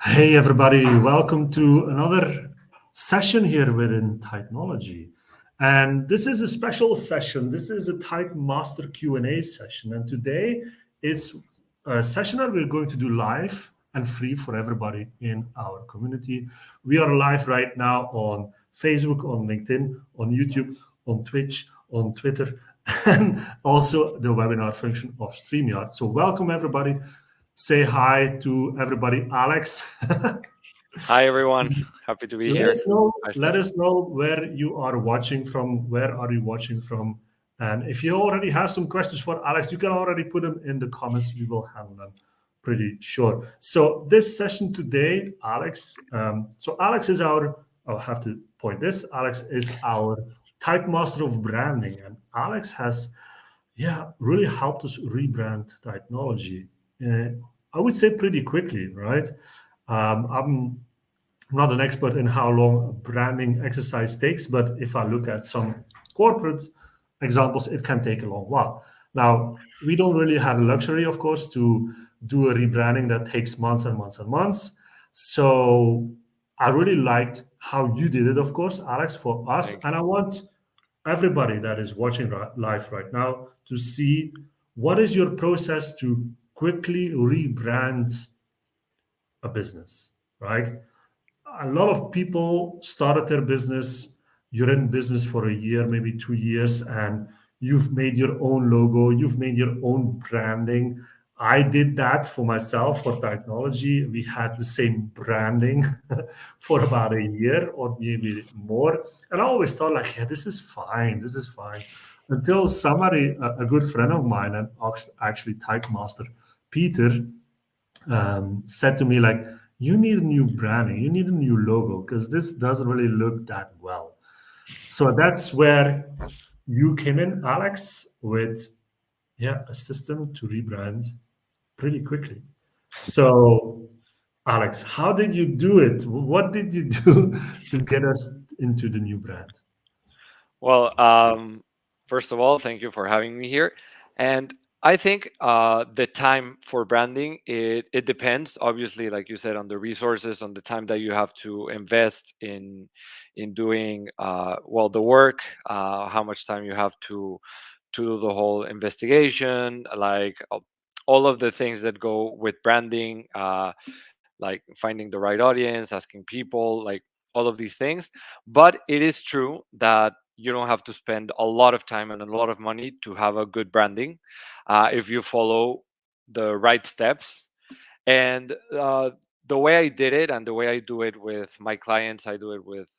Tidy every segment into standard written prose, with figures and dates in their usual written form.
Hey everybody, welcome to another session here within Titanoology. And this is a special session. This is a Titan Master Q&A session. And today it's a session that we're going to do live and free for everybody in our community. We are live right now on Facebook, on LinkedIn, on YouTube, on Twitch, on Twitter, and also the webinar function of StreamYard. So welcome everybody. Say hi to everybody. Alex. Hi everyone, happy to be let here. us know Hi let Stefan. us know where you are watching from. Where are you watching from? And if you already have some questions for Alex, you can already put them in the comments. We will handle them pretty sure. So this session today, Alex. So Alex is our. I'll have to point this. Alex is our type master of branding, and Alex has, yeah, really helped us rebrand technology. Uh, I would say pretty quickly, right? I'm not an expert in how long a branding exercise takes, but if I look at some corporate examples, it can take a long while. Now, we don't really have the luxury, of course, to do a rebranding that takes months and months and months. So I really liked how you did it, of course, Alex, for us. Thank And I want everybody that is watching live right now to see what is your process to quickly rebrand a business, right? A lot of people started their business. You're in business for a year, maybe 2 years, and you've made your own logo, you've made your own branding. I did that for myself for technology. We had the same branding for about a year or maybe more. And I always thought, like, yeah, this is fine, this is fine. Until somebody, a good friend of mine, and actually Type Master Peter, said to me like, you need a new branding, you need a new logo because this doesn't really look that well. So that's where you came in, Alex, with, yeah, a system to rebrand pretty quickly. So Alex, how did you do it? What did you do to get us into the new brand? Well, first of all, thank you for having me here. And I think the time for branding it depends, obviously, like you said, on the resources, on the time that you have to invest in doing well the work, how much time you have to do the whole investigation, like all of the things that go with branding, like finding the right audience, asking people, like all of these things. But it is true that you don't have to spend a lot of time and a lot of money to have a good branding if you follow the right steps. And the way I did it and the way I do it with my clients, I do it with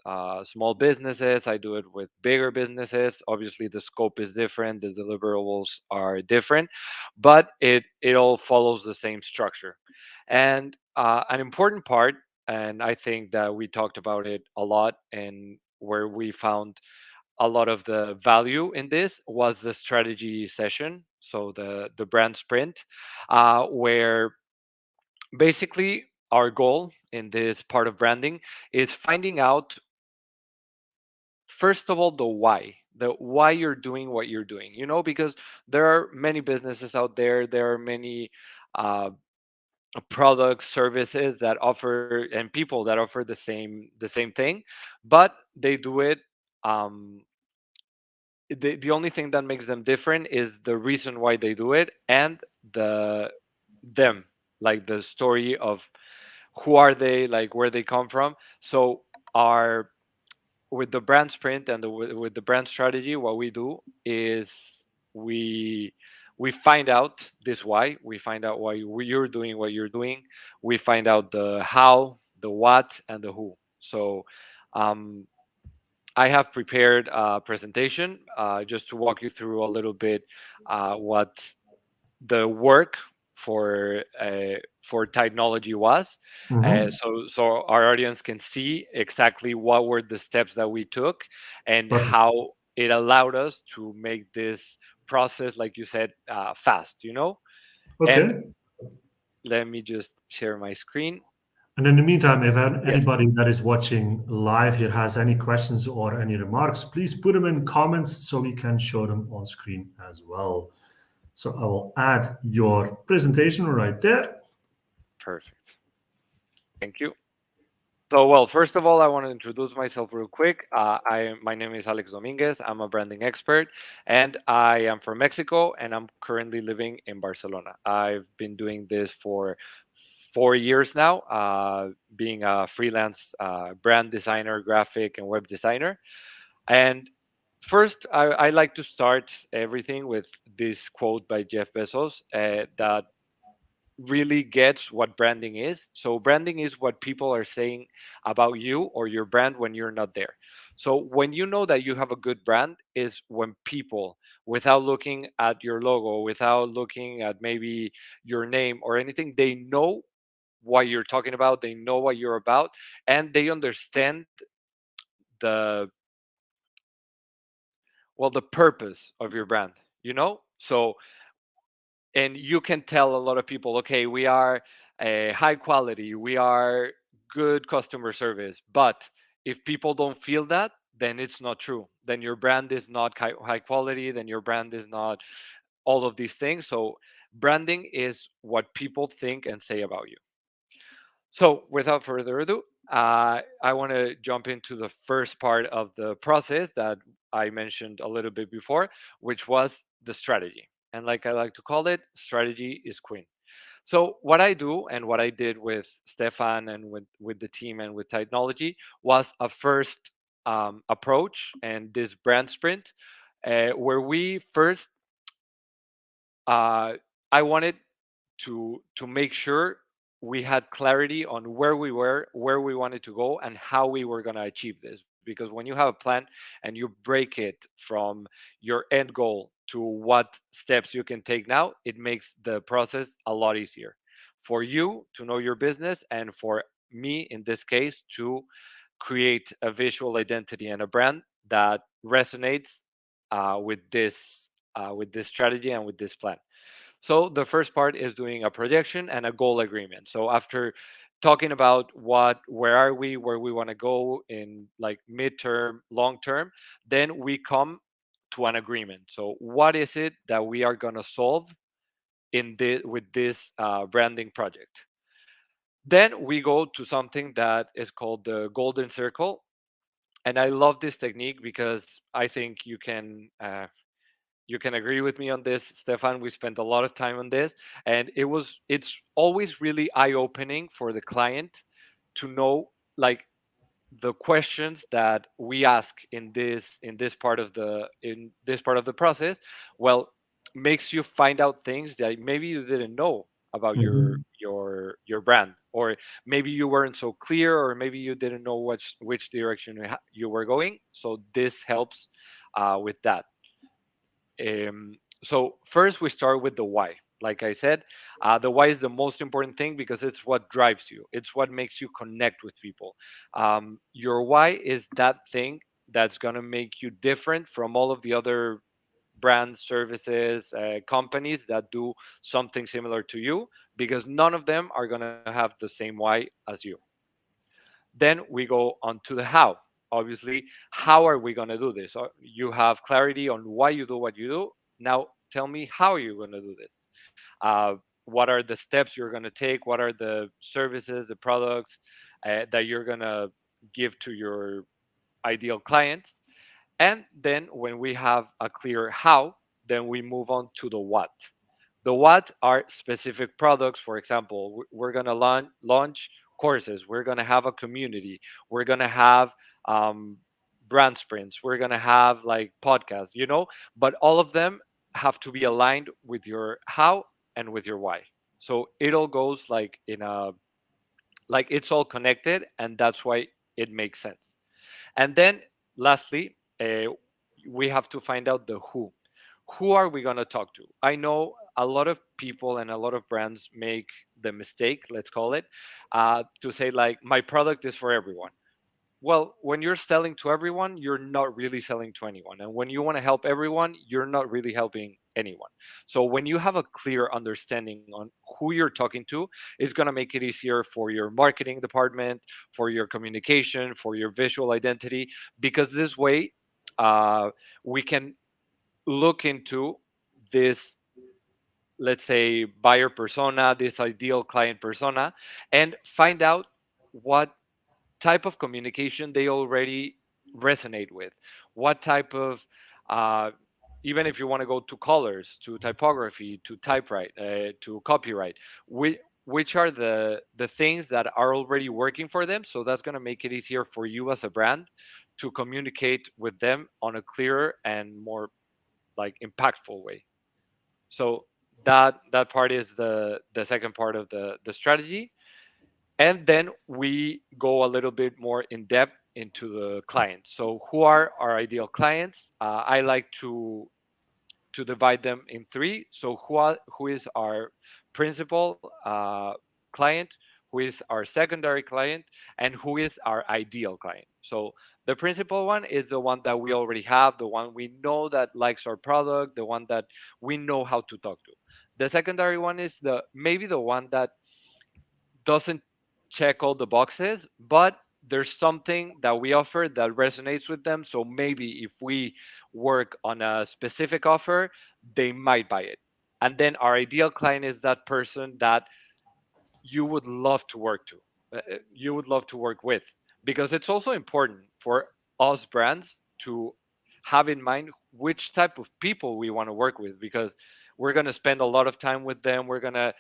small businesses, I do it with bigger businesses. Obviously, the scope is different, the deliverables are different, but it all follows the same structure. And an important part, and I think that we talked about it a lot, and where we found a lot of the value in this was the strategy session, so the brand sprint, where basically our goal in this part of branding is finding out, first of all, the why you're doing what you're doing, because there are many businesses out there, there are many uh, products, services that offer, and people that offer the same thing, but they do it, um, the only thing that makes them different is the reason why they do it, and the them, like the story of who are they, like where they come from. So our with the brand sprint and with the brand strategy, what we do is we find out this why, we find out why you're doing what you're doing, we find out the how, the what, and the who. So um, I have prepared a presentation just to walk you through a little bit what the work for technology was, Mhm. so our audience can see exactly what were the steps that we took and Perfect. how it allowed us to make this process, like you said, fast. And Okay. let me just share my screen. And in the meantime, if Yes. anybody that is watching live here has any questions or any remarks, please put them in comments so we can show them on screen as well. So I will add your presentation right there. Perfect. Thank you. So, well, first of all, I want to introduce myself real quick. My name is Alex Dominguez. I'm a branding expert, and I am from Mexico, and I'm currently living in Barcelona. I've been doing this for 4 years now, being a freelance brand designer, graphic, and web designer. And first, I like to start everything with this quote by Jeff Bezos that really gets what branding is. So branding is what people are saying about you or your brand when you're not there. So when you know that you have a good brand is when people, without looking at your logo, without looking at maybe your name or anything, they know what you're talking about, they know what you're about, and they understand the well the purpose of your brand, you know? So and you can tell a lot of people, okay, we are high quality, we are good customer service, but if people don't feel that, then it's not true, then your brand is not high quality, then your brand is not all of these things. So branding is what people think and say about you. So without further ado, I want to jump into the first part of the process that I mentioned a little bit before, which was the strategy. And like I like to call it, strategy is queen. So what I do and what I did with Stefan and with the team and with technology was a first approach and this brand sprint where we first uh, I wanted to make sure we had clarity on where we were, where we wanted to go, and how we were going to achieve this. Because when you have a plan and you break it from your end goal to what steps you can take now, it makes the process a lot easier for you to know your business and for me in this case to create a visual identity and a brand that resonates with this strategy and with this plan. So the first part is doing a projection and a goal agreement. So after talking about where are we, where we want to go in like midterm, long term, then we come to an agreement. So what is it that we are going to solve in this with this branding project? Then we go to something that is called the golden circle, and I love this technique because I think you can agree with me on this, Stefan. We spent a lot of time on this, and it's always really eye-opening for the client to know like the questions that we ask in this part of the process. Well, makes you find out things that maybe you didn't know about Mhm. your brand, or maybe you weren't so clear, or maybe you didn't know which direction you were going. So this helps with that. So first we start with the why. Like I said, the why is the most important thing because it's what drives you. It's what makes you connect with people. Your why is that thing that's gonna make you different from all of the other brands, services, companies that do something similar to you, because none of them are gonna have the same why as you. Then we go on to the how. Obviously, how are we going to do this? You have clarity on why you do what you do. Now, tell me how you're going to do this. What are the steps you're going to take? What are the services, the products that you're going to give to your ideal clients? And then when we have a clear how, then we move on to the what. The what are specific products. For example, we're going to launch courses. We're going to have a community. We're going to have um, brand sprints. We're going to have like podcasts, you know, but all of them have to be aligned with your how and with your why. So it all goes like in a, like it's all connected, and that's why it makes sense. And then lastly, we have to find out the who. Who are we going to talk to? I know a lot of people and a lot of brands make the mistake, let's call it, to say, like, my product is for everyone. Well, when you're selling to everyone, you're not really selling to anyone. And when you want to help everyone, you're not really helping anyone. So when you have a clear understanding on who you're talking to, it's going to make it easier for your marketing department, for your communication, for your visual identity, because this way we can look into this, let's say, buyer persona, this ideal client persona, and find out what type of communication they already resonate with, what type of uh, even if you want to go to colors, to typography, to typewrite, to copyright, which are the things that are already working for them. So that's going to make it easier for you as a brand to communicate with them on a clearer and more like impactful way. So that part is the second part of the strategy. And then we go a little bit more in depth into the client. So who are our ideal clients? I like to divide them in three. So who is our principal client, who is our secondary client, and who is our ideal client. So the principal one is the one that we already have, the one we know that likes our product, the one that we know how to talk to. The secondary one is the maybe the one that doesn't check all the boxes, but there's something that we offer that resonates with them. So maybe if we work on a specific offer, they might buy it. And then our ideal client is that person that you would love to work to, you would love to work with, because it's also important for us brands to have in mind which type of people we want to work with, because we're going to spend a lot of time with them, we're going to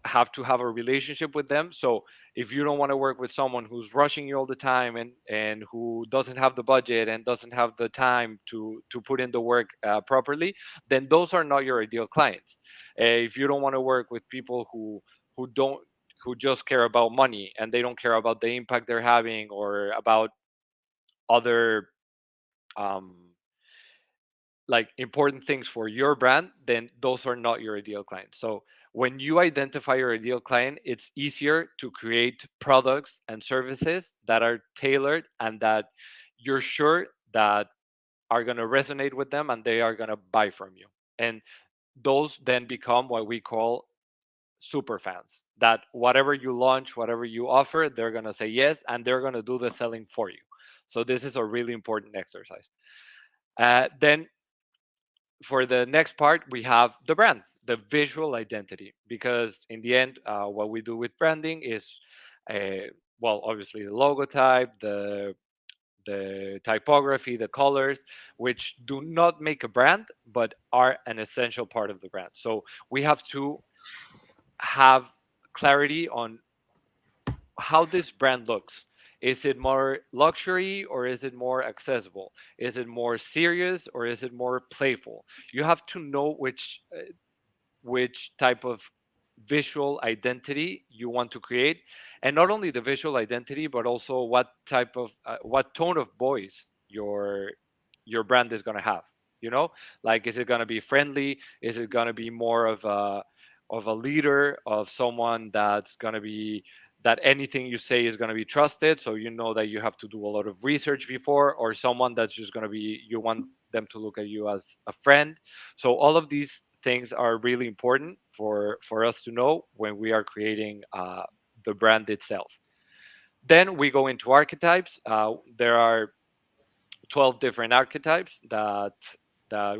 have a relationship with them. So if you don't want to work with someone who's rushing you all the time and who doesn't have the budget and doesn't have the time to put in the work properly, then those are not your ideal clients. If you don't want to work with people who don't who just care about money and they don't care about the impact they're having or about other um, like important things for your brand, then those are not your ideal clients. So when you identify your ideal client, it's easier to create products and services that are tailored and that you're sure that are going to resonate with them and they are going to buy from you. And those then become what we call super fans, that whatever you launch, whatever you offer, they're going to say yes and they're going to do the selling for you. So this is a really important exercise. Then for the next part, we have the brand, the visual identity, because in the end, what we do with branding is, well, obviously the logotype, the typography, the colors, which do not make a brand, but are an essential part of the brand. So we have to have clarity on how this brand looks. Is it more luxury or is it more accessible? Is it more serious or is it more playful? You have to know which type of visual identity you want to create, and not only the visual identity but also what type of what tone of voice your brand is going to have, you know, like is it going to be friendly, is it going to be more of a leader, of someone that's going to be that anything you say is going to be trusted, so you know that you have to do a lot of research before, or someone that's just going to be you want them to look at you as a friend. So all of these things are really important for us to know when we are creating the brand itself. Then we go into archetypes. There are 12 different archetypes that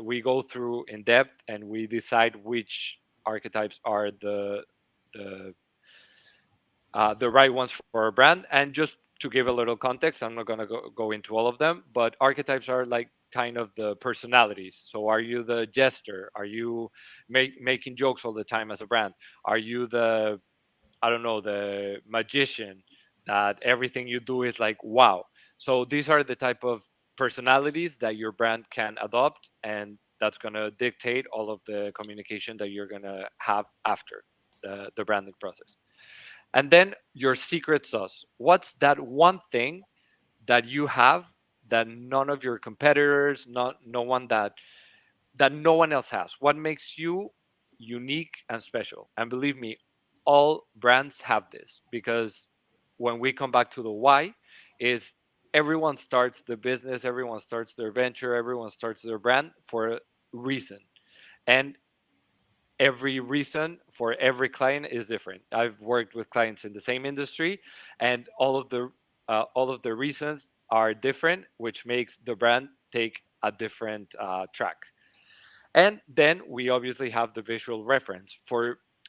we go through in depth, and we decide which archetypes are the the right ones for a brand. And just to give a little context, I'm not going to go into all of them, but archetypes are like kind of the personalities. So are you the jester? Are you making jokes all the time as a brand? Are you the, I don't know, the magician that everything you do is like wow? So these are the type of personalities that your brand can adopt, and that's going to dictate all of the communication that you're going to have after the branding process. And then your secret sauce. What's that one thing that you have that none of your competitors, not no one that no one else has? What makes you unique and special? And believe me, all brands have this, because when we come back to the why, is everyone starts the business, everyone starts their venture, everyone starts their brand for a reason. And every reason for every client is different. I've worked with clients in the same industry, and all of the reasons are different, which makes the brand take a different track. And then we obviously have the visual reference.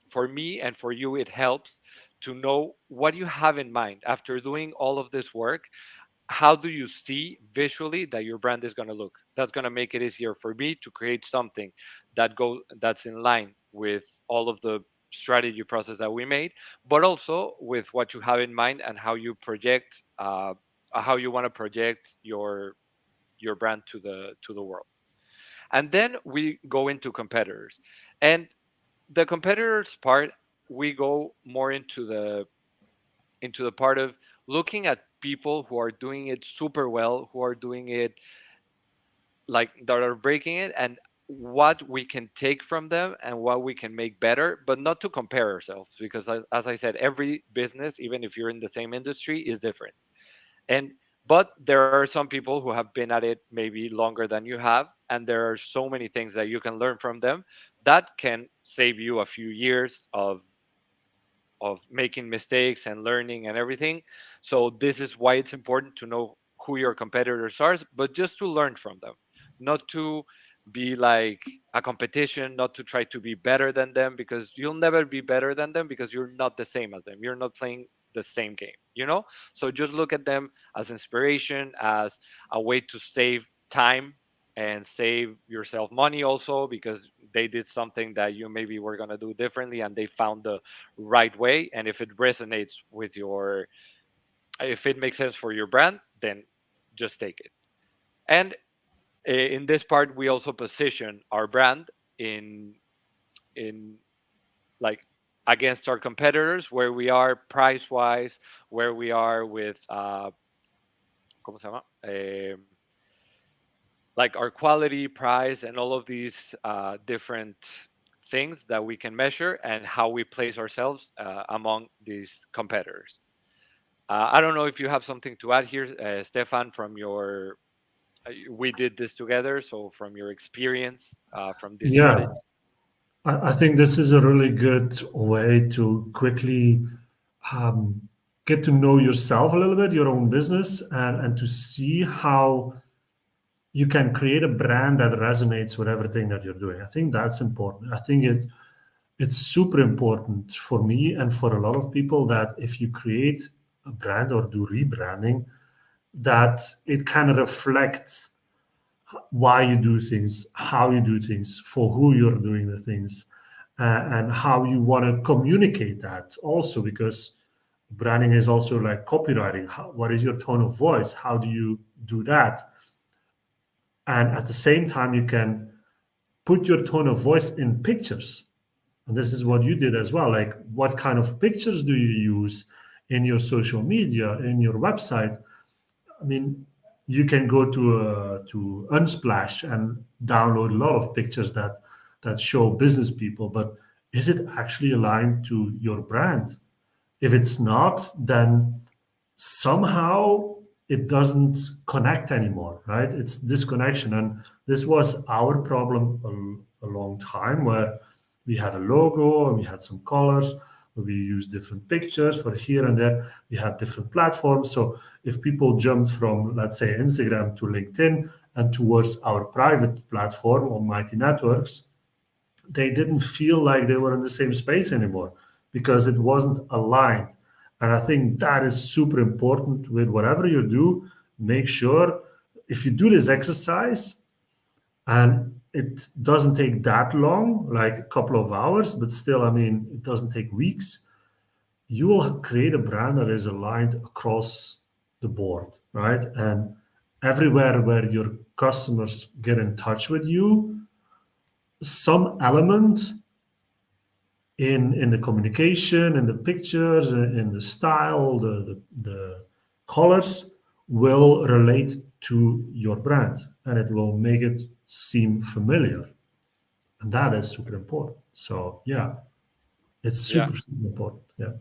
for me and for you, it helps to know what you have in mind after doing all of this work. How do you see visually that your brand is going to look? That's going to make it easier for me to create something that's in line with all of the strategy process that we made, but also with what you have in mind and how you project, how you want to project your brand to the world. And then we go into competitors, and the competitors part, we go more into the part of looking at people who are doing it super well, who are doing it like that are breaking it, and what we can take from them and what we can make better, but not to compare ourselves, because as I said, every business, even if you're in the same industry, is different. And but there are some people who have been at it maybe longer than you have, and there are so many things that you can learn from them that can save you a few years of making mistakes and learning and everything. So this is why it's important to know who your competitors are, but just to learn from them, not to be like a competition, not to try to be better than them, because you'll never be better than them because you're not the same as them. You're not playing the same game, you know? So just look at them as inspiration, as a way to save time and save yourself money also, because they did something that you maybe were going to do differently and they found the right way. And if it resonates with your, if it makes sense for your brand, then just take it. And in this part, we also position our brand in like against our competitors, where we are price wise, where we are with ¿cómo se llama? Like our quality, price, and all of these different things that we can measure, and how we place ourselves among these competitors. I don't know if you have something to add here, Stefan, from your. We did this together, so from your experience from this Yeah, strategy. I think this is a really good way to quickly um, get to know yourself a little bit, your own business, and to see how you can create a brand that resonates with everything that you're doing. I think that's important. I think it's super important for me and for a lot of people that if you create a brand or do rebranding, that it kind of reflects why you do things, how you do things, for who you're doing the things, and how you want to communicate that also, because branding is also like copywriting. What is your tone of voice? How do you do that? And at the same time, you can put your tone of voice in pictures. And this is what you did as well. Like, what kind of pictures do you use in your social media, in your website? I mean, you can go to Unsplash and download a lot of pictures that show business people, but is it actually aligned to your brand? If it's not, then somehow it doesn't connect anymore, right? It's disconnection. And this was our problem a long time, where we had a logo and we had some colors, where we used different pictures for here and there. We had different platforms. So if people jumped from, let's say, Instagram to LinkedIn and towards our private platform on Mighty Networks, they didn't feel like they were in the same space anymore because it wasn't aligned. And I think that is super important with whatever you do. Make sure if you do this exercise, and it doesn't take that long, like a couple of hours, but still, I mean, it doesn't take weeks. You will create a brand that is aligned across the board, right? And everywhere where your customers get in touch with you, some element in the communication, in the pictures, in the style, the colors will relate to your brand, and it will make it seem familiar, and that is super important. So yeah, it's Yeah, super important. Yeah.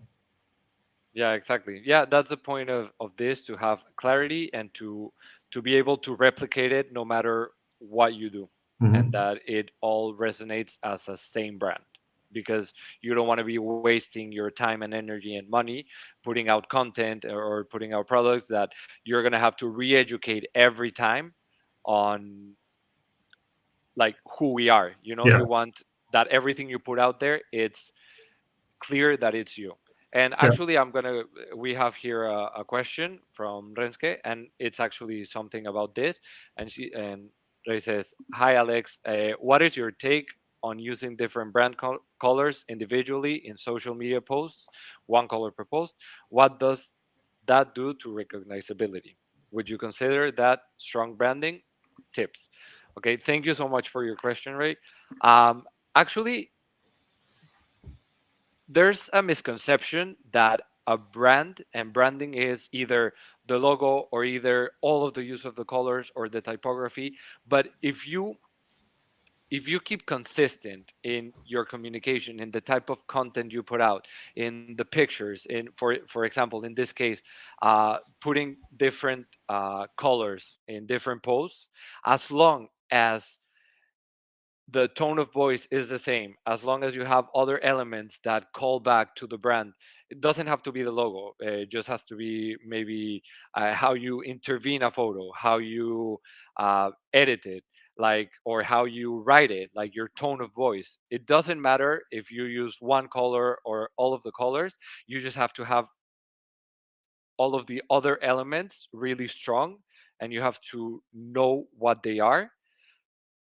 yeah, exactly. Yeah, that's the point of this, to have clarity and to be able to replicate it no matter what you do, and Mhm. that it all resonates as a same brand, because you don't want to be wasting your time and energy and money putting out content or putting out products that you're going to have to re-educate every time on like who we are. You know, Yeah. you want that everything you put out there, it's clear that it's you. And Yeah. actually, we have here a question from Renske, and it's actually something about this. And Ray says, "Hi Alex, what is your take on using different brand colors individually in social media posts, one color per post? What does that do to recognizability? Would you consider that strong branding? Tips." Okay, thank you so much for your question, Ray. Actually, there's a misconception that a brand and branding is either the logo or either all of the use of the colors or the typography. But if you keep consistent in your communication, in the type of content you put out, in the pictures, in for example, in this case, putting different colors in different posts, as long as the tone of voice is the same, as long as you have other elements that call back to the brand. It doesn't have to be the logo. It just has to be maybe how you intervene a photo, how you edit it, like, or how you write it, like your tone of voice. It doesn't matter if you use one color or all of the colors. You just have to have all of the other elements really strong, and you have to know what they are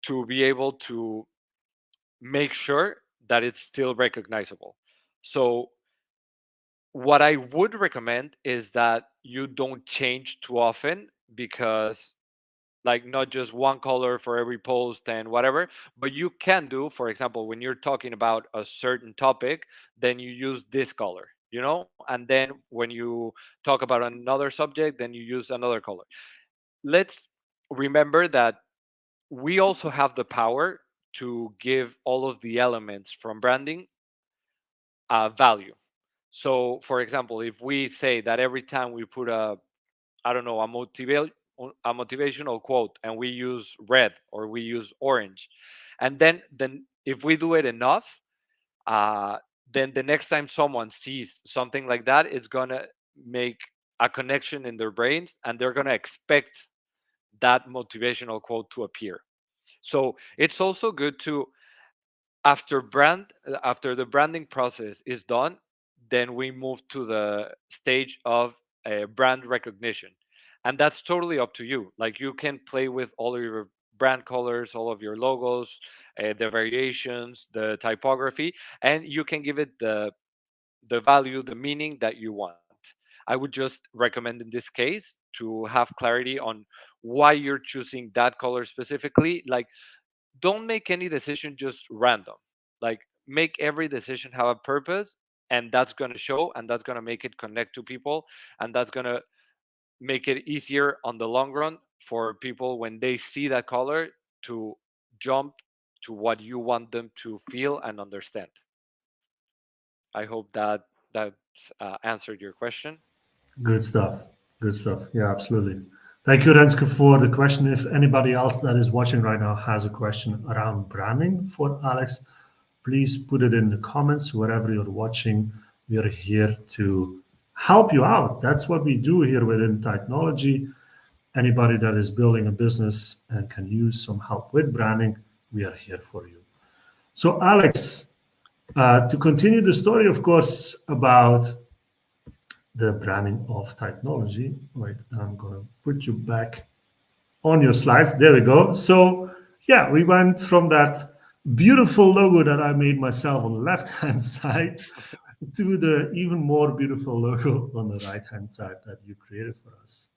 to be able to make sure that it's still recognizable. So, what I would recommend is that you don't change too often, because, like, not just one color for every post and whatever, but you can do, for example, when you're talking about a certain topic, then you use this color, and then when you talk about another subject, then you use another color. Let's remember that we also have the power to give all of the elements from branding value. So, for example, if we say that every time we put I don't know, a motivational quote, and we use red or we use orange, and then if we do it enough, uh, then the next time someone sees something like that, it's gonna make a connection in their brains, and they're gonna expect that motivational quote to appear. So it's also good to, after the branding process is done, then we move to the stage of brand recognition, and that's totally up to you. Like, you can play with all of your brand colors, all of your logos, the variations, the typography, and you can give it the value, the meaning that you want. I would just recommend in this case to have clarity on why you're choosing that color specifically. Like, don't make any decision just random. Like, make every decision have a purpose, and that's going to show, and that's going to make it connect to people, and that's going to make it easier on the long run for people when they see that color to jump to what you want them to feel and understand. I hope that answered your question. Good stuff. Good stuff. Yeah, absolutely. Thank you, Renske, for the question. If anybody else that is watching right now has a question around branding for Alex, please put it in the comments wherever you're watching. We are here to help you out. That's what we do here within Technology. Anybody that is building a business and can use some help with branding, we are here for you. So, Alex, to continue the story, of course, about the branding of technology. Wait, I'm going to put you back on your slides. There we go. So, yeah, we went from that beautiful logo that I made myself on the left hand side to the even more beautiful logo on the right hand side that you created for us.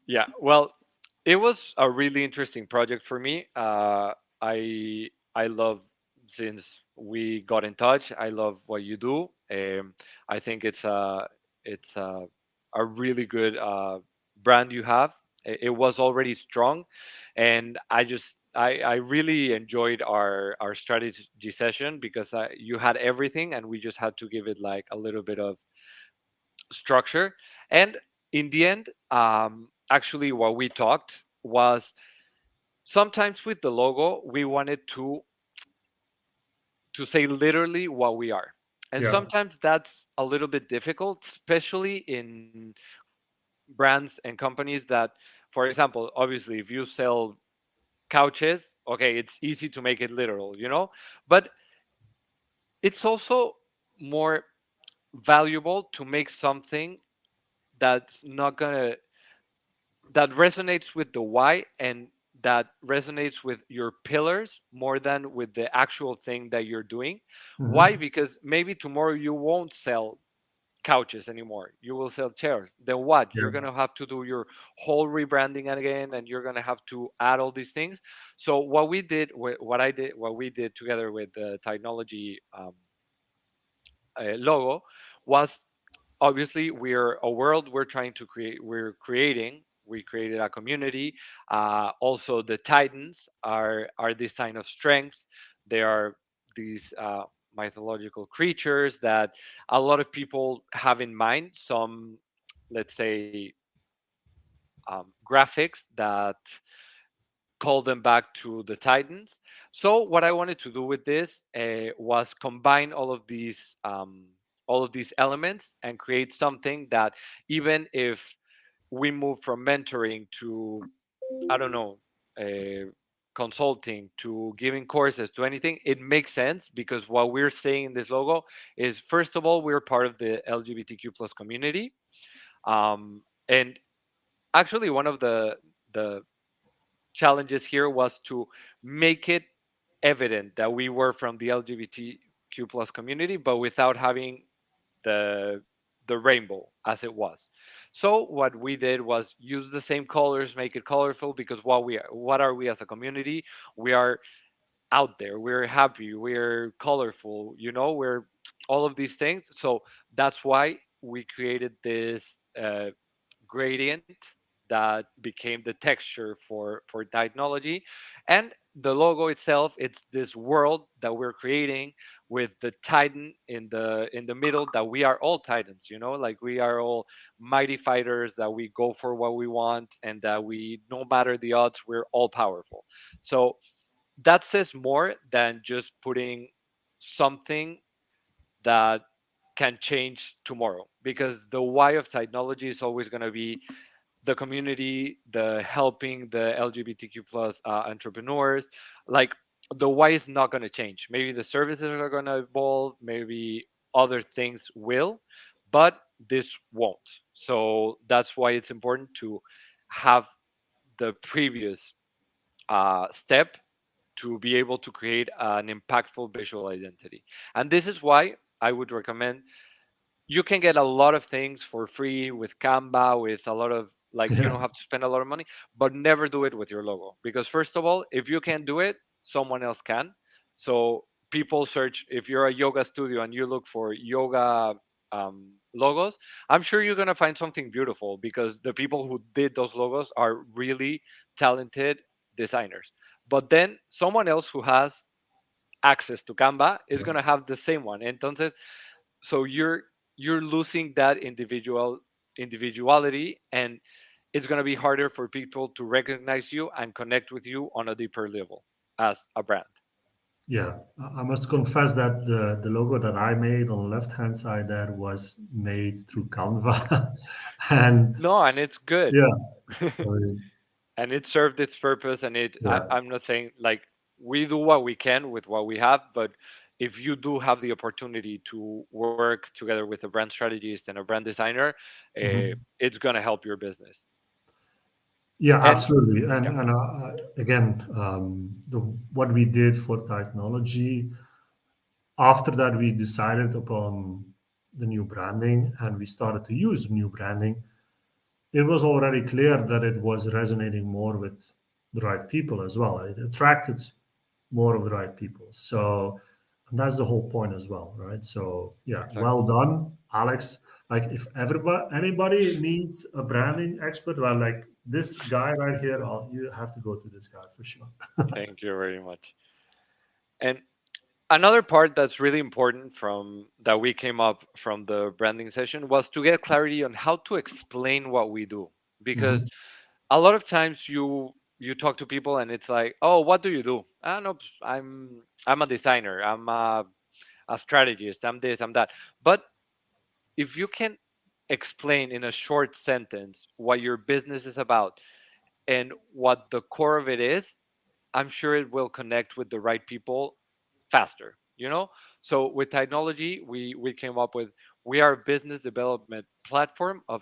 Yeah, well, it was a really interesting project for me. I love, since we got in touch. I love what you do. I think it's a really good brand you have. It was already strong, and I really enjoyed our strategy session, because you had everything, and we just had to give it like a little bit of structure. And in the end, actually, what we talked was, sometimes with the logo we wanted to say literally what we are, and Yeah, sometimes that's a little bit difficult, especially in brands and companies that, for example, obviously, if you sell couches, okay, it's easy to make it literal, but it's also more valuable to make something that's not gonna that resonates with the why, and that resonates with your pillars more than with the actual thing that you're doing. Why? Hmm. Because maybe tomorrow you won't sell couches anymore, you will sell chairs. Then what? Yeah. You're going to have to do your whole rebranding again, and you're going to have to add all these things. So what we did together with the technology logo was, obviously, we're a world we're trying to create, we created a community. Also, the Titans are this sign of strength. They are these mythological creatures that a lot of people have in mind. Some, let's say, graphics that call them back to the Titans. So what I wanted to do with this was combine all of these elements and create something that, even if we move from mentoring to, I don't know, consulting, to giving courses, to anything, it makes sense, because what we're saying in this logo is, first of all, we're part of the LGBTQ plus community. And actually, one of the challenges here was to make it evident that we were from the LGBTQ plus community, but without having the the rainbow as it was. So what we did was use the same colors, make it colorful, because what are we as a community? We are out there, we're happy, we're colorful, we're all of these things. So that's why we created this gradient that became the texture for technology. And the logo itself, it's this world that we're creating with the Titan in the middle, that we are all Titans, like we are all mighty fighters, that we go for what we want, and that we, no matter the odds, we're all powerful. So that says more than just putting something that can change tomorrow, because the why of technology is always going to be the community, the helping the LGBTQ plus entrepreneurs. Like, the why is not going to change. Maybe the services are going to evolve, maybe other things will, but this won't. So that's why it's important to have the previous step to be able to create an impactful visual identity. And this is why I would recommend, you can get a lot of things for free with Canva, with a lot of, like, you Yeah. don't have to spend a lot of money, but never do it with your logo. Because, first of all, if you can't do it, someone else can. So people search, if you're a yoga studio and you look for yoga logos, I'm sure you're going to find something beautiful, because the people who did those logos are really talented designers. But then someone else who has access to Canva is Yeah. going to have the same one. Entonces, so you're losing that individuality, and it's going to be harder for people to recognize you and connect with you on a deeper level as a brand. Yeah, I must confess that the logo that I made on the left hand side there was made through Canva, and No, and it's good. yeah, so And it served its purpose. And yeah, I'm not saying, like, we do what we can with what we have, but if you do have the opportunity to work together with a brand strategist and a brand designer, mhm. it's going to help your business. Yeah, And absolutely. yeah. And again, the what we did for technology after that, we decided upon the new branding, and we started to use the new branding. It was already clear that it was resonating more with the right people as well. It attracted more of the right people. So and that's the whole point as well, right? So yeah, well Exactly. done, Alex. Like if anybody needs a branding expert, well, like this guy right here, you have to go to this guy for sure. Thank you very much. And another part that's really important from that we came up from the branding session was to get clarity on how to explain what we do. Because Mhm. a lot of times you talk to people and it's like, oh, what do you do? I don't know, I'm a designer, I'm a strategist, I'm this, I'm that. But if you can explain in a short sentence what your business is about and what the core of it is, I'm sure it will connect with the right people faster. you know. So with technology, we came up with, we are a business development platform of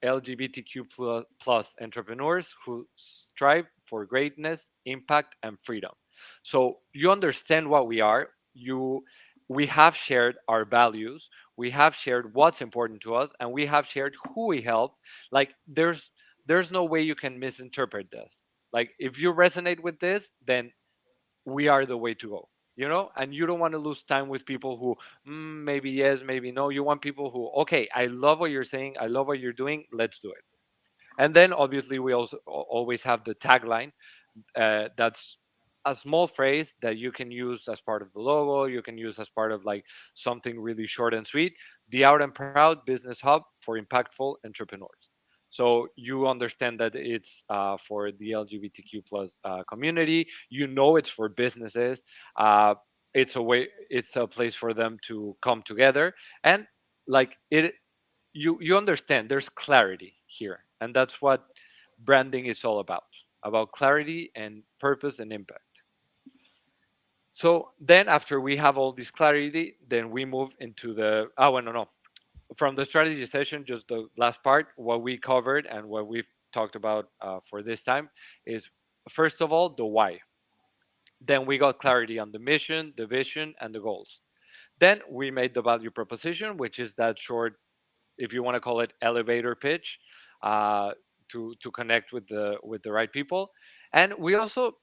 LGBTQ plus entrepreneurs who strive for greatness, impact, and freedom. So you understand what we are. We have shared our values, we have shared what's important to us, and we have shared who we help. Like there's no way you can misinterpret this. Like if you resonate with this, then we are the way to go, you know. And you don't want to lose time with people who, maybe yes, maybe no. You want people who, okay, I love what you're saying, I love what you're doing, let's do it. And then obviously we also always have the tagline, that's a small phrase that you can use as part of the logo, you can use as part of like something really short and sweet: the out and proud business hub for impactful entrepreneurs. So you understand that it's for the LGBTQ plus community, you know, it's for businesses. It's a way, it's a place for them to come together. And like it, you understand there's clarity here, and that's what branding is all about clarity and purpose and impact. So then after we have all this clarity, then we move into the, oh no, no, from the strategy session, just the last part, what we covered and what we've talked about for this time is, first of all, the why. Then we got clarity on the mission, the vision, and the goals. Then we made the value proposition, which is that short, if you want to call it, elevator pitch, uh, to connect with the right people. And we also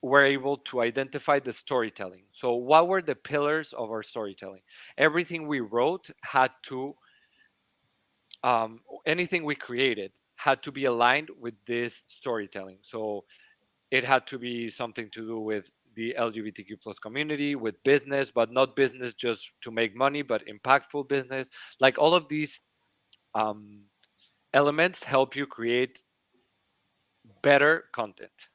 were able to identify the storytelling. So what were the pillars of our storytelling? Everything we wrote had to, anything we created had to be aligned with this storytelling. So it had to be something to do with the LGBTQ plus community, with business, but not business just to make money, but impactful business. Like all of these um, elements help you create better content.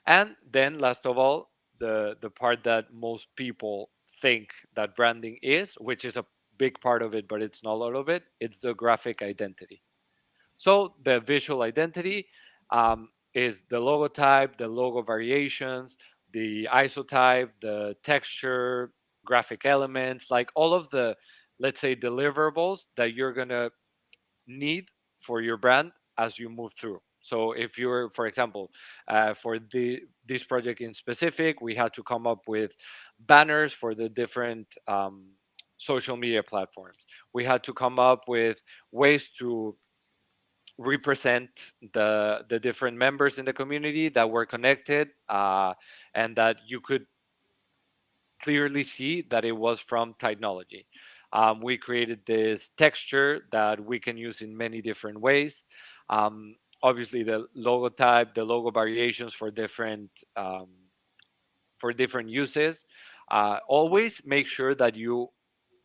And then last of all, the part that most people think that branding is, which is a big part of it, but it's not all of it, it's the graphic identity. So the visual identity is the logo type, the logo variations, the isotype, the texture, graphic elements, like all of the, let's say, deliverables that you're gonna need for your brand as you move through. So if you're, for example, for this project in specific, we had to come up with banners for the different social media platforms. We had to come up with ways to represent the different members in the community that were connected, and that you could clearly see that it was from technology. We created this texture that we can use in many different ways. Obviously, the logo type, the logo variations for different uses. Always make sure that you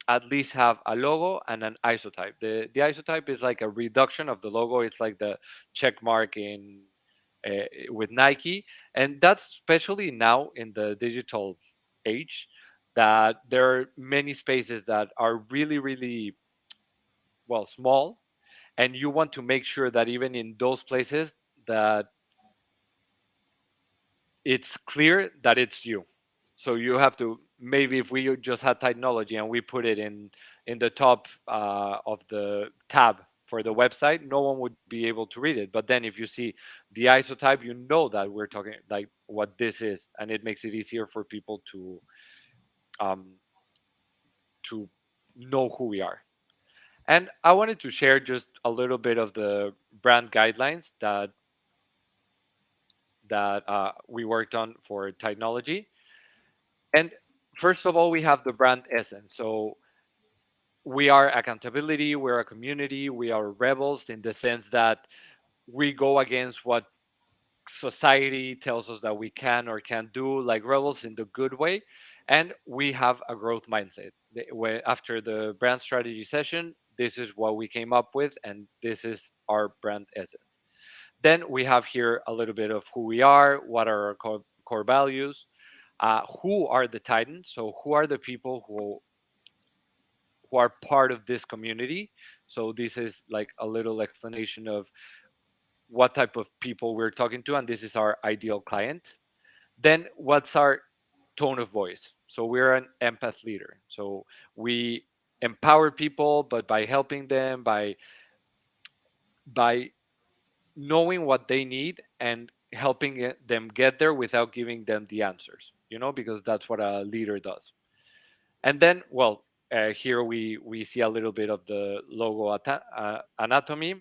at least have a logo and an isotype. The isotype is like a reduction of the logo. It's like the check mark in with Nike, and that's especially now in the digital age, that there are many spaces that are really really well small, and you want to make sure that even in those places that it's clear that it's you. So you have to, maybe if we just had technology and we put it in the top of the tab for the website, no one would be able to read it. But then if you see the isotype, you know that we're talking like what this is, and it makes it easier for people um, to know who we are. And I wanted to share just a little bit of the brand guidelines that we worked on for technology. And first of all, we have the brand essence. So we are accountability, we're a community, we are rebels in the sense that we go against what society tells us that we can or can't do, like rebels in the good way. And we have a growth mindset. After the brand strategy session, this is what we came up with, and this is our brand essence. Then we have here a little bit of who we are, what are our core values, who are the Titans, so who are the people who are part of this community. So this is like a little explanation of what type of people we're talking to, and this is our ideal client. Then what's our tone of voice? So we're an empath leader. So we empower people, but by helping them, by knowing what they need and helping them get there without giving them the answers, because that's what a leader does. And then, well, here we see a little bit of the logo anatomy.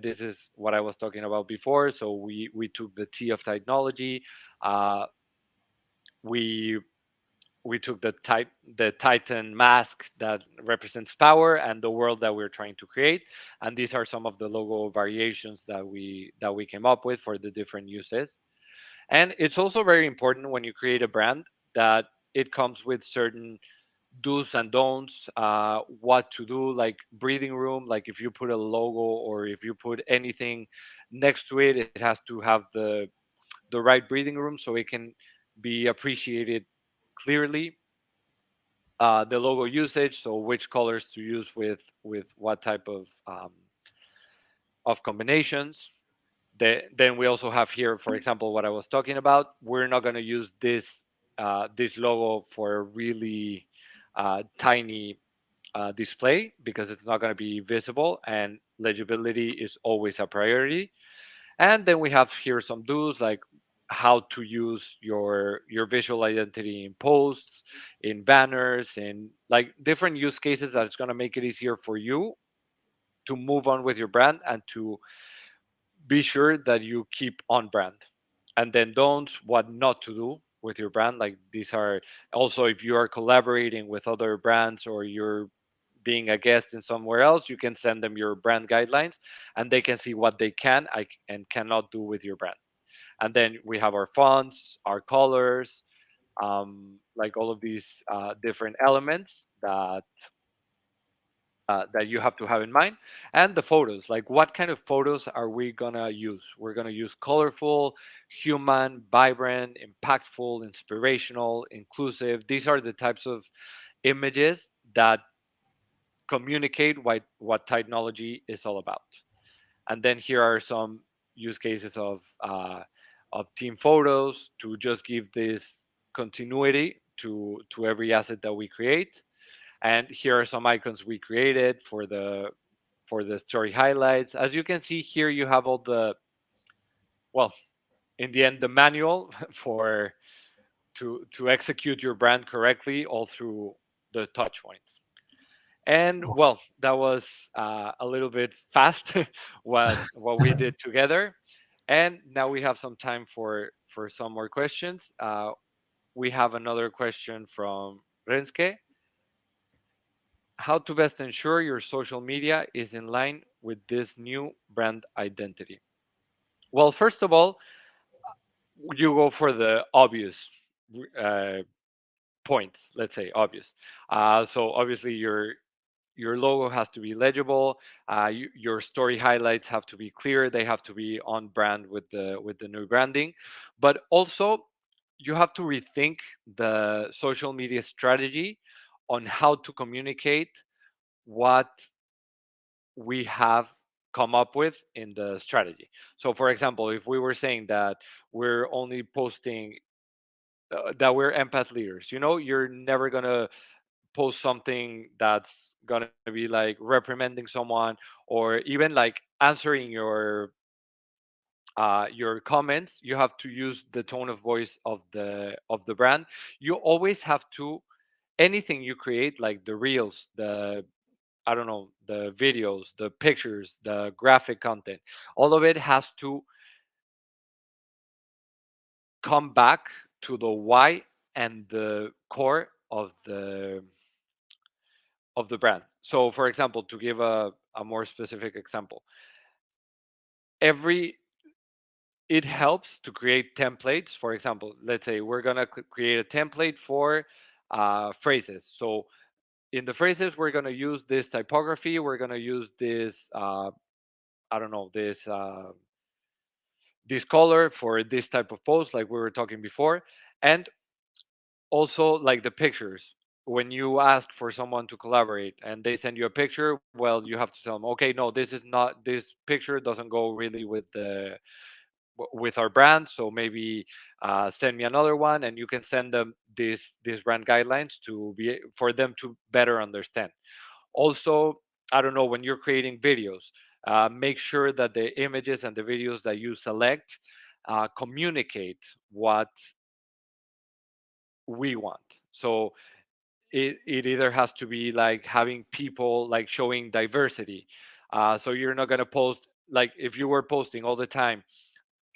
This is what I was talking about before. So we took the T of technology. Uh, we we took the Titan mask that represents power and the world that we're trying to create. And these are some of the logo variations that we came up with for the different uses. And it's also very important when you create a brand that it comes with certain do's and don'ts, what to do, like breathing room. Like if you put a logo or if you put anything next to it, it has to have the right breathing room so it can be appreciated clearly. The logo usage, so which colors to use with what type of combinations. Then we also have here, for example, what I was talking about. We're not going to use this logo for a really tiny display because it's not going to be visible, and legibility is always a priority. And then we have here some do's, like how to use your visual identity in posts, in banners, in like different use cases that it's going to make it easier for you to move on with your brand and to be sure that you keep on brand. And then don'ts, what not to do with your brand. Like these are also, if you are collaborating with other brands or you're being a guest in somewhere else, you can send them your brand guidelines and they can see what they and cannot do with your brand. And then we have our fonts, our colors, like all of these different elements that you have to have in mind. And the photos, like what kind of photos are we gonna use? We're gonna use colorful, human, vibrant, impactful, inspirational, inclusive. These are the types of images that communicate what technology is all about. And then here are some use cases of team photos to just give this continuity to every asset that we create. And here are some icons we created for the story highlights. As you can see here, you have all the, well, in the end, the manual for to execute your brand correctly all through the touch points. And Awesome. well, that was a little bit fast what we did together. And now we have some time for some more questions. We have another question from Renske. How to best ensure your social media is in line with this new brand identity? Well, first of all, you go for the obvious uh, points. Let's say obvious. So obviously your logo has to be legible. Your story highlights have to be clear. They have to be on brand with the new branding. But also, you have to rethink the social media strategy on how to communicate what we have come up with in the strategy. So, for example, if we were saying that we're only posting that we're empath leaders, you're never gonna post something that's gonna be like reprimanding someone or even like answering your comments. You have to use the tone of voice of the brand. You always have to, anything you create, like the reels, the, I don't know, the videos, the pictures, the graphic content, all of it has to come back to the why and the core of the brand. So, for example, to give a more specific example, every it helps to create templates. For example, let's say we're gonna create a template for phrases. So in the phrases, we're gonna use this typography. We're gonna use this. I don't know, this color for this type of post, like we were talking before. And also like the pictures, when you ask for someone to collaborate and they send you a picture, well, you have to tell them, okay, no, this is not, this picture doesn't go really with with our brand. So maybe send me another one, and you can send them these brand guidelines to be for them to better understand. Also, I don't know, when you're creating videos, make sure that the images and the videos that you select communicate what we want. So it either has to be like having people like showing diversity. So you're not gonna post, like if you were posting all the time,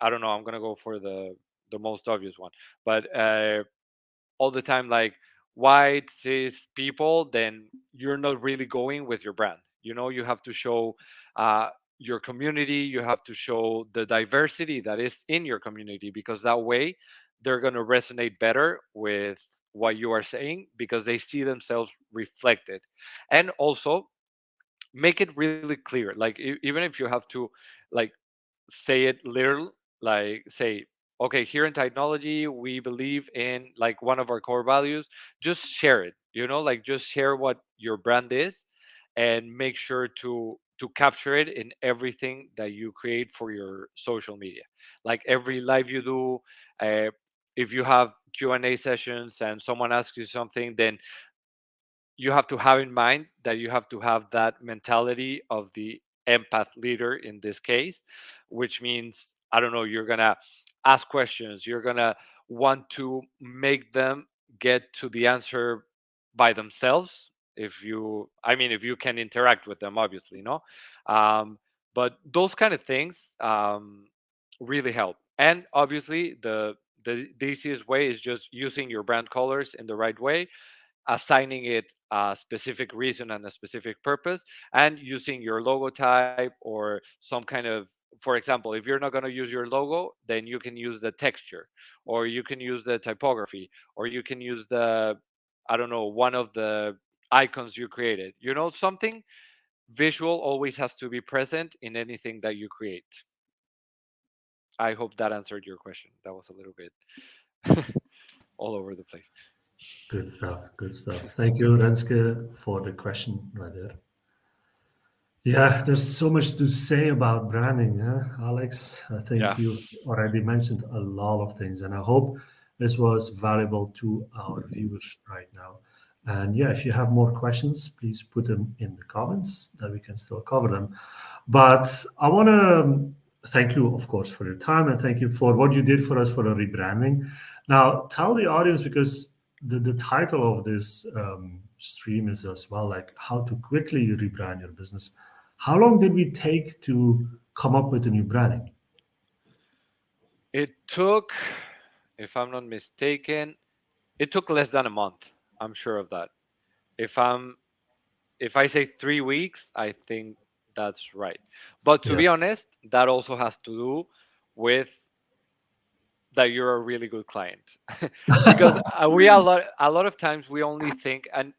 I don't know, I'm gonna go for the most obvious one, but all the time like white cis people, then you're not really going with your brand. You know, you have to show uh, your community, you have to show the diversity that is in your community, because that way they're going to resonate better with what you are saying, because they see themselves reflected. And also make it really clear, like even if you have to like say it literal, like say, okay, here in technology we believe in like one of our core values. Just share it, you know, like just share what your brand is, and make sure to capture it in everything that you create for your social media, like every live you do. uh, if you have Q&A sessions and someone asks you something, then you have to have in mind that you have to have that mentality of the empath leader in this case, which means, I don't know, you're gonna ask questions, you're gonna want to make them get to the answer by themselves. If you, I mean, if you can interact with them, obviously, no. um, but those kind of things really help. And obviously the easiest way is just using your brand colors in the right way, assigning it a specific reason and a specific purpose, and using your logo type or some kind of, for example, if you're not going to use your logo, then you can use the texture, or you can use the typography, or you can use the, I don't know, one of the icons you created. You know, something visual always has to be present in anything that you create. I hope that answered your question. That was a little bit all over the place. Good stuff. Good stuff. Thank you, Renske, for the question right there. Yeah, there's so much to say about branding, huh, Alex? I think Yeah. you already mentioned a lot of things, and I hope this was valuable to our viewers right now. And yeah, if you have more questions, please put them in the comments that we can still cover them. But I want to thank you, of course, for your time and thank you for what you did for us for the rebranding. Now, tell the audience, because the title of this stream is as well like how to quickly rebrand your business. How long did we take to come up with a new branding? It took, if I'm not mistaken, it took less than a month. I'm sure of that. If I'm if I say 3 weeks, I think that's right. But to Yeah. be honest, that also has to do with that you're a really good client. Because we a lot of times we only think, and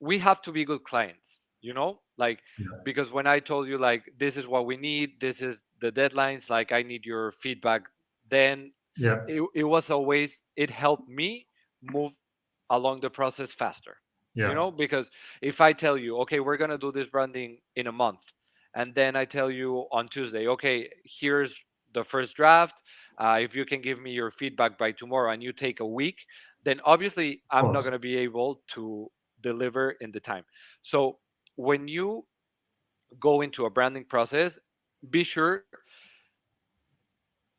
we have to be good clients, you know, like, Yeah. because when I told you like this is what we need, this is the deadlines, like I need your feedback, then Yeah. it was always, it helped me move along the process faster, you Yeah. know, because if I tell you, okay, we're going to do this branding in a month, and then I tell you on Tuesday, okay, here's the first draft, if you can give me your feedback by tomorrow, and you take a week, then obviously Of I'm not course. going to be able to deliver in the time. So when you go into a branding process, be sure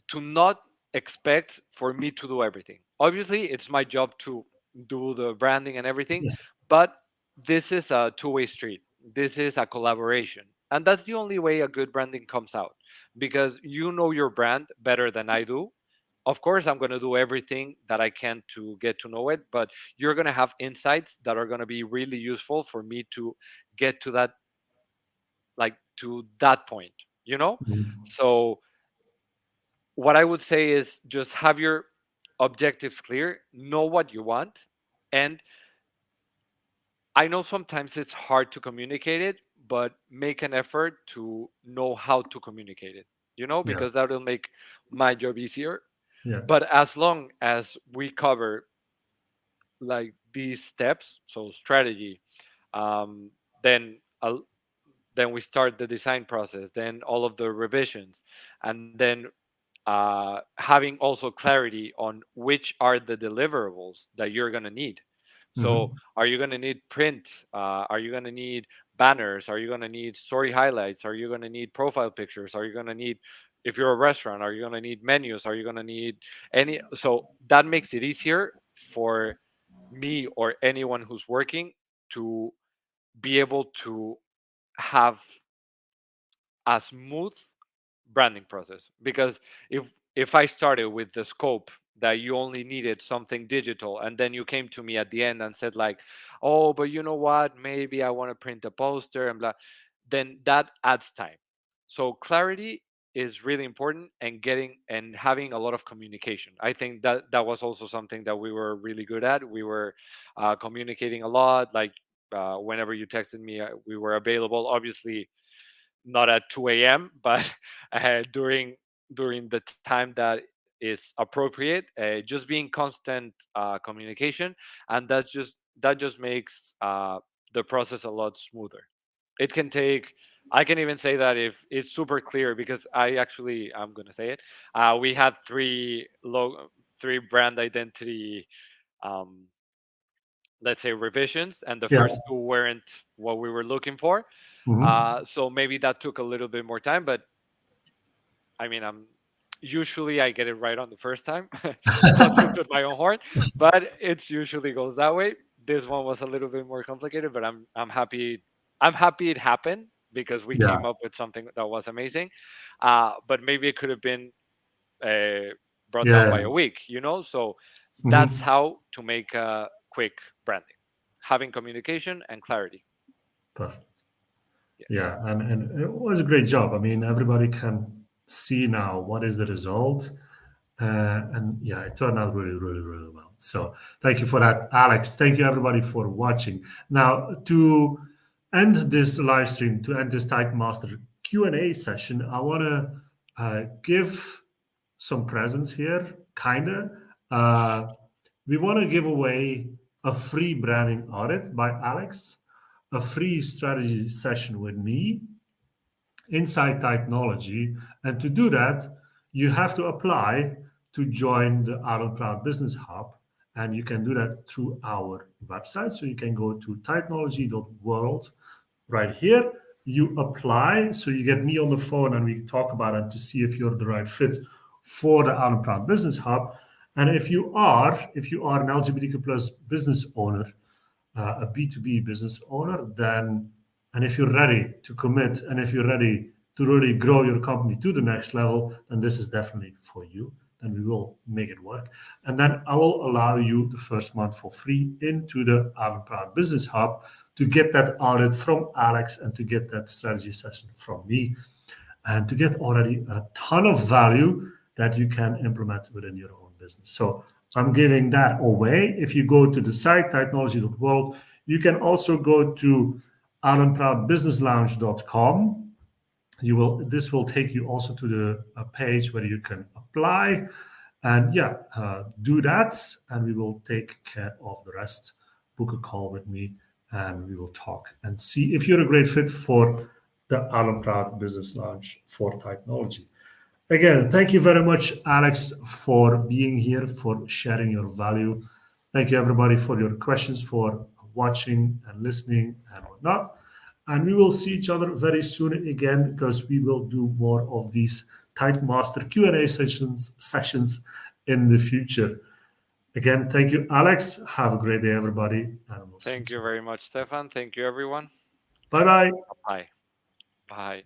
to not expect for me to do everything. Obviously, it's my job to do the branding and everything, Yeah. but this is a two-way street. This is a collaboration. And that's the only way a good branding comes out, because you know your brand better than I do. Of course, I'm going to do everything that I can to get to know it, but you're going to have insights that are going to be really useful for me to get to that, like to that point, you know? Mhm. So what I would say is just have your objectives clear, know what you want, and I know sometimes it's hard to communicate it, but make an effort to know how to communicate it, you know, Yeah. because that will make my job easier. Yeah. But as long as we cover like these steps, so strategy, um, then then we start the design process, then all of the revisions, and then having also clarity on which are the deliverables that you're going to need. So, Mhm. are you going to need print? Are you going to need banners? Are you going to need story highlights? Are you going to need profile pictures? Are you going to need, if you're a restaurant, are you going to need menus? Are you going to need any? So, that makes it easier for me or anyone who's working to be able to have a smooth branding process. Because if I started with the scope that you only needed something digital, and then you came to me at the end and said like, oh, but you know what, maybe I want to print a poster and blah, then that adds time. So clarity is really important, and getting and having a lot of communication. I think that that was also something that we were really good at. We were communicating a lot, like whenever you texted me, we were available, obviously not at 2 a.m., but during the time that is appropriate. Just being constant communication, and that just makes the process a lot smoother. It can take. I can even say that if it's super clear, because I'm gonna say it. We had three brand identity, um, let's say, revisions, and the Yeah. first two weren't what we were looking for. Mhm. So maybe that took a little bit more time, but I mean, usually I get it right on the first time. Not to toot my own horn, but it's usually goes that way. This one was a little bit more complicated, but I'm happy. I'm happy it happened because we Yeah. came up with something that was amazing. But maybe it could have been uh, brought down by Yeah. a week, So that's Mhm. how to make a quick branding, having communication and clarity. Perfect. Yes. Yeah, and it was a great job. I mean, everybody can see now what is the result, and yeah, it turned out really, really, really well. So thank you for that, Alex. Thank you everybody for watching. Now to end this live stream, to end this Titan Master Q&A session, I want to give some presents here, kinda. Uh, we want to give away a free branding audit by Alex, a free strategy session with me inside technology. And to do that, you have to apply to join the Aaron Proud Business Hub. And you can do that through our website. So you can go to technology.world right here. You apply, so you get me on the phone and we talk about it to see if you're the right fit for the Aaron Proud Business Hub. And if you are an LGBTQ plus business owner, a B2B business owner, then, and if you're ready to commit and if you're ready to really grow your company to the next level, then this is definitely for you. Then we will make it work. And then I will allow you the first month for free into the Aaron Proud Business Hub to get that audit from Alex and to get that strategy session from me and to get already a ton of value that you can implement within your own business. So I'm giving that away. If you go to the site technology.world, you can also go to alanproudbusinesslounge.com. This will take you also to the page where you can apply, and yeah, do that, and we will take care of the rest. Book a call with me, and we will talk and see if you're a great fit for the Alan Proud Business Lounge for technology. Again, thank you very much, Alex, for being here, for sharing your value. Thank you, everybody, for your questions, for watching and listening and whatnot. And we will see each other very soon again because we will do more of these Titan Master Q&A sessions in the future. Again, thank you, Alex. Have a great day, everybody, and we'll see you Thank you soon. very much, Stefan. Thank you, everyone. Bye bye. Bye. Bye.